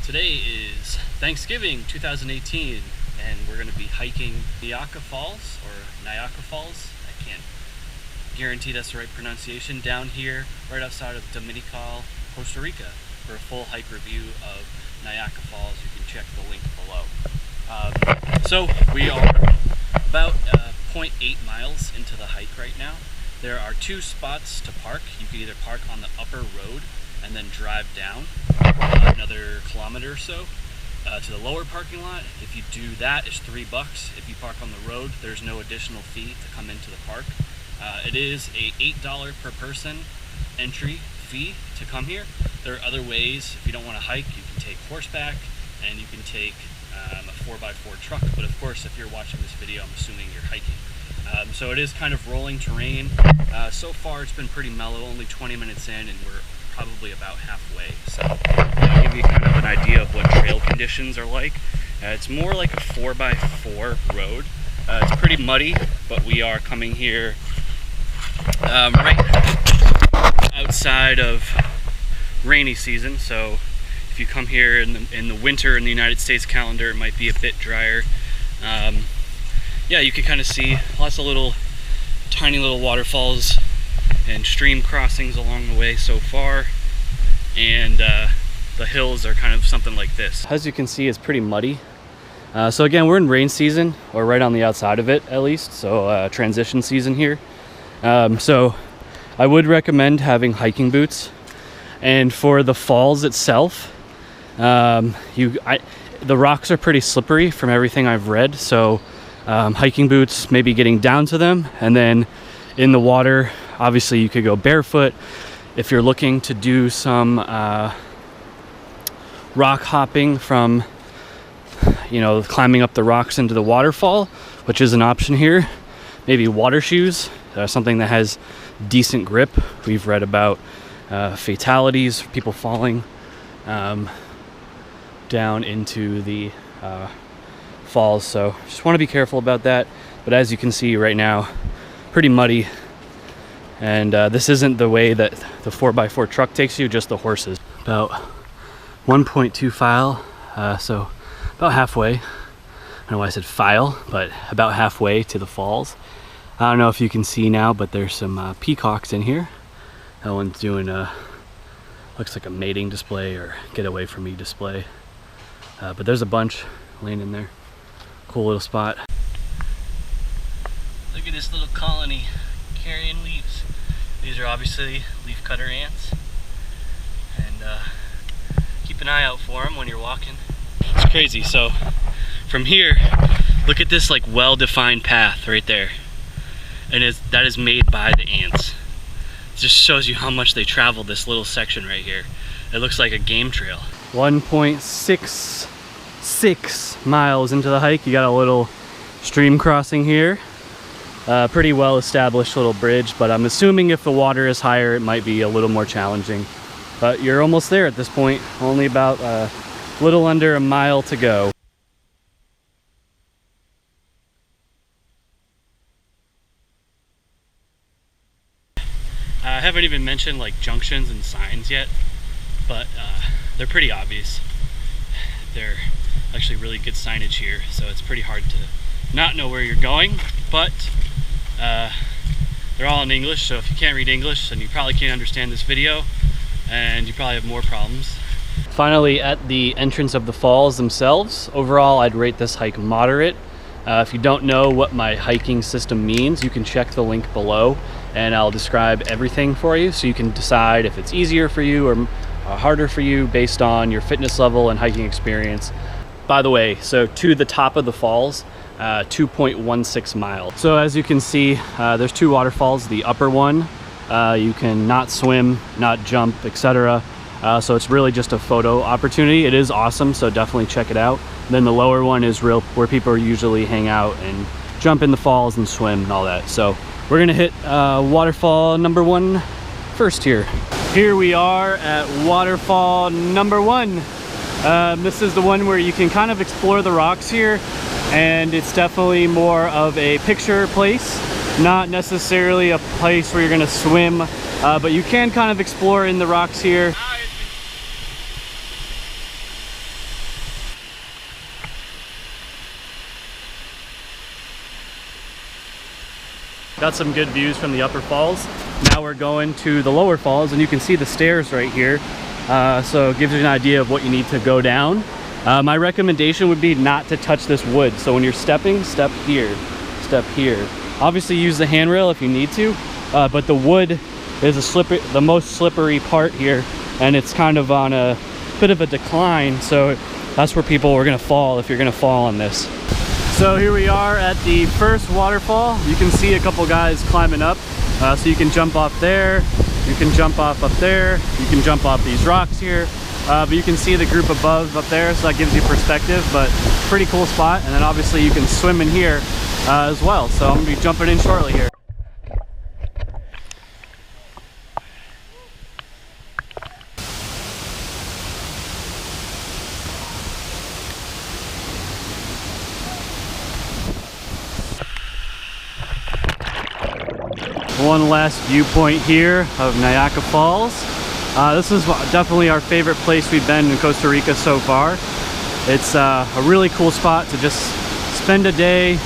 Today is Thanksgiving 2018 and we're going to be hiking Nauyaca Falls, or Nauyaca Falls. I can't guarantee that's the right pronunciation. Down here, right outside of Dominical, Costa Rica. For a full hike review of Nauyaca Falls, you can check the link below. So we are about 0.8 miles into the hike right now. There are two spots to park. You can either park on the upper road and then drive down another kilometer or so to the lower parking lot. If you do that, it's $3. If you park on the road, there's no additional fee to come into the park. It is a $8 per person entry fee to come here. There are other ways. If you don't want to hike, you can take horseback and you can take a 4x4 truck, but of course if you're watching this video, I'm assuming you're hiking. So it is kind of rolling terrain. So far it's been pretty mellow, only 20 minutes in, and we're probably about halfway. So I'll give you kind of an idea of what trail conditions are like. It's more like a 4x4 road. It's pretty muddy, but we are coming here right outside of rainy season, so if you come here in the winter in the United States calendar, it might be a bit drier. Yeah, you can kind of see lots of tiny little waterfalls and stream crossings along the way so far, and the hills are kind of something like this. As you can see, it's pretty muddy. So again, we're in rain season, or right on the outside of it at least, so transition season here. So I would recommend having hiking boots. And for the falls itself, the rocks are pretty slippery from everything I've read, so hiking boots, maybe getting down to them, and then in the water, obviously you could go barefoot. If you're looking to do some rock hopping from, climbing up the rocks into the waterfall, which is an option here, maybe water shoes, something that has decent grip. We've read about fatalities, people falling down into the falls, so just want to be careful about that. But as you can see right now, pretty muddy, and this isn't the way that the 4x4 truck takes you, just the horses. About 1.2 file, so about halfway. I don't know why I said file, but about halfway to the falls. I don't know if you can see now, but there's some peacocks in here. That one's doing looks like a mating display or get away from me display. But there's a bunch laying in there. Cool little spot. Look at this little colony carrying leaves. These are obviously leafcutter ants. And keep an eye out for them when you're walking. It's crazy. So from here, look at this like well-defined path right there. And that is made by the ants. It just shows you how much they travel this little section right here. It looks like a game trail. 1.66 miles into the hike, you got a little stream crossing here. Pretty well established little bridge, but I'm assuming if the water is higher, it might be a little more challenging. But you're almost there at this point, only about a little under a mile to go. I haven't even mentioned like junctions and signs yet, but they're pretty obvious. They're actually really good signage here, so it's pretty hard to not know where you're going, but they're all in English, so if you can't read English, then you probably can't understand this video, and you probably have more problems. Finally, at the entrance of the falls themselves, overall I'd rate this hike moderate. If you don't know what my hiking system means, you can check the link below and I'll describe everything for you, so you can decide if it's easier for you or harder for you based on your fitness level and hiking experience. By the way, so to the top of the falls, 2.16 miles. So as you can see, there's two waterfalls. The upper one, you can not swim, not jump, etc. So it's really just a photo opportunity. It is awesome, so definitely check it out. Then the lower one is where people usually hang out and jump in the falls and swim and all that. So we're gonna hit waterfall number 1 first here. Here we are at waterfall number 1. This is the one where you can kind of explore the rocks here, and it's definitely more of a picture place, not necessarily a place where you're gonna swim, but you can kind of explore in the rocks here. got some good views from the upper falls. Now we're going to the lower falls, and you can see the stairs right here. So it gives you an idea of what you need to go down. My recommendation would be not to touch this wood. So when you're stepping, step here, step here. Obviously use the handrail if you need to, but the wood is the most slippery part here, and it's kind of on a bit of a decline, so that's where people are gonna fall if you're gonna fall on this. So here we are at the first waterfall. You can see a couple guys climbing up. So you can jump off there, you can jump off up there, you can jump off these rocks here. But you can see the group above up there, so that gives you perspective, but pretty cool spot. And then obviously you can swim in here as well. So I'm gonna be jumping in shortly here. One last viewpoint here of Nauyaca Falls. This is definitely our favorite place we've been in Costa Rica so far. It's a really cool spot to just spend a day,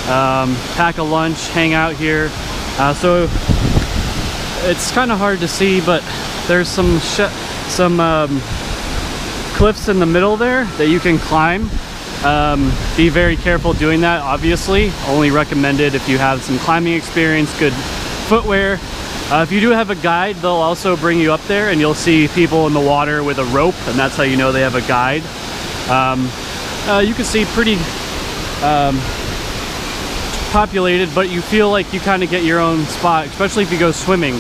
pack a lunch, hang out here. So it's kind of hard to see, but there's some cliffs in the middle there that you can climb. Be very careful doing that, obviously. Only recommended if you have some climbing experience, good footwear. If you do have a guide, they'll also bring you up there, and you'll see people in the water with a rope, and that's how you know they have a guide. You can see pretty populated, but you feel like you kind of get your own spot, especially if you go swimming.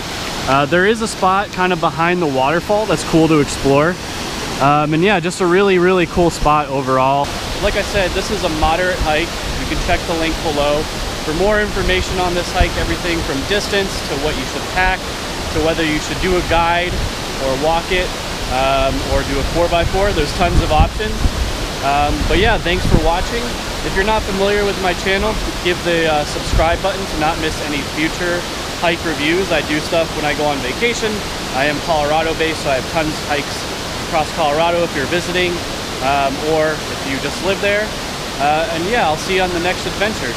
There is a spot kind of behind the waterfall that's cool to explore. And yeah, just a really cool spot overall. Like I said, this is a moderate hike. You can check the link below. For more information on this hike, everything from distance to what you should pack, to whether you should do a guide or walk it, or do a 4x4, there's tons of options. But yeah, thanks for watching. If you're not familiar with my channel, give the subscribe button to not miss any future hike reviews. I do stuff when I go on vacation. I am Colorado based, so I have tons of hikes across Colorado if you're visiting, or if you just live there. And yeah, I'll see you on the next adventure.